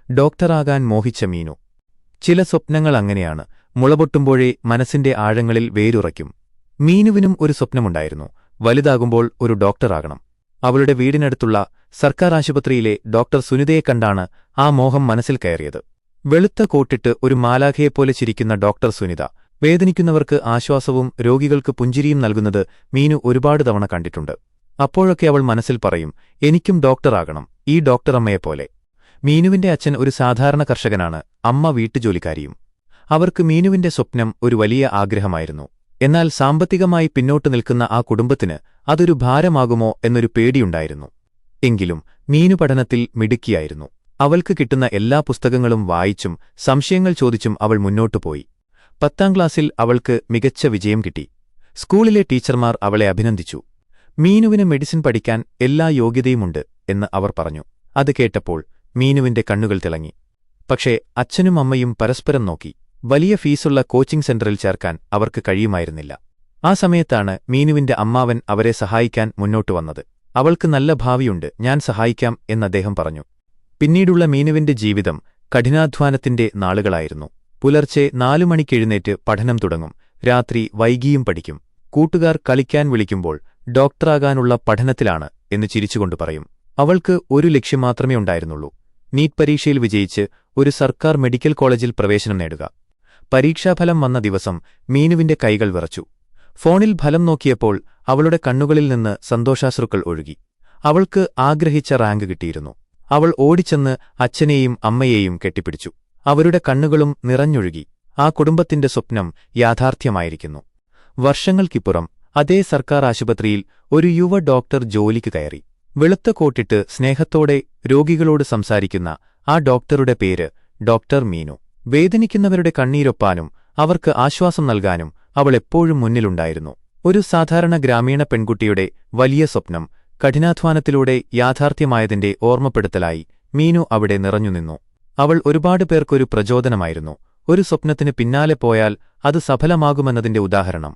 ഡോക്ടറാകാൻ മോഹിച്ച മീനു. ചില സ്വപ്നങ്ങൾ അങ്ങനെയാണ്, മുളപൊട്ടുമ്പോഴേ മനസ്സിന്റെ ആഴങ്ങളിൽ വേരുറയ്ക്കും. മീനുവിനും ഒരു സ്വപ്നമുണ്ടായിരുന്നു. വലുതാകുമ്പോൾ ഒരു ഡോക്ടറാകണം. അവളുടെ വീടിനടുത്തുള്ള സർക്കാർ ആശുപത്രിയിലെ ഡോക്ടർ സുനിതയെ കണ്ടാണ് ആ മോഹം മനസ്സിൽ കയറിയത്. വെളുത്ത കോട്ടിട്ട് ഒരു മാലാഖയെപ്പോലെ ചിരിക്കുന്ന ഡോക്ടർ സുനിത വേദനിക്കുന്നവർക്ക് ആശ്വാസവും രോഗികൾക്ക് പുഞ്ചിരിയും നൽകുന്നത് മീനു ഒരുപാട് തവണ കണ്ടിട്ടുണ്ട്. അപ്പോഴൊക്കെ അവൾ മനസ്സിൽ പറയും, എനിക്കും ഡോക്ടറാകണം, ഈ ഡോക്ടറമ്മയെപ്പോലെ. മീനുവിന്റെ അച്ഛൻ ഒരു സാധാരണ കർഷകനാണ്, അമ്മ വീട്ടുജോലിക്കാരിയും. അവർക്ക് മീനുവിന്റെ സ്വപ്നം ഒരു വലിയ ആഗ്രഹമായിരുന്നു. എന്നാൽ സാമ്പത്തികമായി പിന്നോട്ടു നിൽക്കുന്ന ആ കുടുംബത്തിന് അതൊരു ഭാരമാകുമോ എന്നൊരു പേടിയുണ്ടായിരുന്നു. എങ്കിലും മീനു പഠനത്തിൽ മിടുക്കിയായിരുന്നു. അവൾക്ക് കിട്ടുന്ന എല്ലാ പുസ്തകങ്ങളും വായിച്ചും സംശയങ്ങൾ ചോദിച്ചും അവൾ മുന്നോട്ടുപോയി. 10ാം ക്ലാസ്സിൽ അവൾക്ക് മികച്ച വിജയം കിട്ടി. സ്കൂളിലെ ടീച്ചർമാർ അവളെ അഭിനന്ദിച്ചു. മീനുവിന് മെഡിസിൻ പഠിക്കാൻ എല്ലാ യോഗ്യതയുമുണ്ട് എന്ന് അവർ പറഞ്ഞു. അത് കേട്ടപ്പോൾ മീനുവിന്റെ കണ്ണുകൾ തിളങ്ങി. പക്ഷേ അച്ഛനും അമ്മയും പരസ്പരം നോക്കി. വലിയ ഫീസുള്ള കോച്ചിംഗ് സെന്ററിൽ ചേർക്കാൻ അവർക്ക് കഴിയുമായിരുന്നില്ല. ആ സമയത്താണ് മീനുവിന്റെ അമ്മാവൻ അവരെ സഹായിക്കാൻ മുന്നോട്ടു വന്നത്. അവൾക്ക് നല്ല ഭാവിയുണ്ട്, ഞാൻ സഹായിക്കാം എന്നദ്ദേഹം പറഞ്ഞു. പിന്നീടുള്ള മീനുവിന്റെ ജീവിതം കഠിനാധ്വാനത്തിന്റെ നാളുകളായിരുന്നു. പുലർച്ചെ 4 മണിക്കെഴുന്നേറ്റ് പഠനം തുടങ്ങും. രാത്രി വൈകിയും പഠിക്കും. കൂട്ടുകാർ കളിക്കാൻ വിളിക്കുമ്പോൾ ഡോക്ടറാകാനുള്ള പഠനത്തിലാണ് എന്ന് ചിരിച്ചുകൊണ്ട് പറയും. അവൾക്ക് ഒരു ലക്ഷ്യം മാത്രമേ ഉണ്ടായിരുന്നുള്ളൂ, നീറ്റ് പരീക്ഷയിൽ വിജയിച്ച് ഒരു സർക്കാർ മെഡിക്കൽ കോളേജിൽ പ്രവേശനം നേടുക. പരീക്ഷാഫലം വന്ന ദിവസം മീനുവിന്റെ കൈകൾ വിറച്ചു. ഫോണിൽ ഫലം നോക്കിയപ്പോൾ അവളുടെ കണ്ണുകളിൽ നിന്ന് സന്തോഷാശ്രുക്കൾ ഒഴുകി. അവൾക്ക് ആഗ്രഹിച്ച റാങ്ക് കിട്ടിയിരുന്നു. അവൾ ഓടിച്ചെന്ന് അച്ഛനെയും അമ്മയെയും കെട്ടിപ്പിടിച്ചു. അവരുടെ കണ്ണുകളും നിറഞ്ഞൊഴുകി. ആ കുടുംബത്തിന്റെ സ്വപ്നം യാഥാർത്ഥ്യമായിരിക്കുന്നു. വർഷങ്ങൾക്കിപ്പുറം അതേ സർക്കാർ ആശുപത്രിയിൽ ഒരു യുവ ഡോക്ടർ ജോലിക്ക് കയറി. വെളുത്ത കോട്ടിട്ട് സ്നേഹത്തോടെ രോഗികളോട് സംസാരിക്കുന്ന ആ ഡോക്ടറുടെ പേര് ഡോക്ടർ മീനു. വേദനിക്കുന്നവരുടെ കണ്ണീരൊപ്പാനും അവർക്ക് ആശ്വാസം നൽകാനും അവൾ എപ്പോഴും മുന്നിലുണ്ടായിരുന്നു. ഒരു സാധാരണ ഗ്രാമീണ പെൺകുട്ടിയുടെ വലിയ സ്വപ്നം കഠിനാധ്വാനത്തിലൂടെ യാഥാർത്ഥ്യമായതിന്റെ ഓർമ്മപ്പെടുത്തലായി മീനു അവിടെ നിറഞ്ഞുനിന്നു. അവൾ ഒരുപാട് പേർക്കൊരു പ്രചോദനമായിരുന്നു. ഒരു സ്വപ്നത്തിന് പിന്നാലെ പോയാൽ അത് സഫലമാകുമെന്നതിന്റെ ഉദാഹരണം.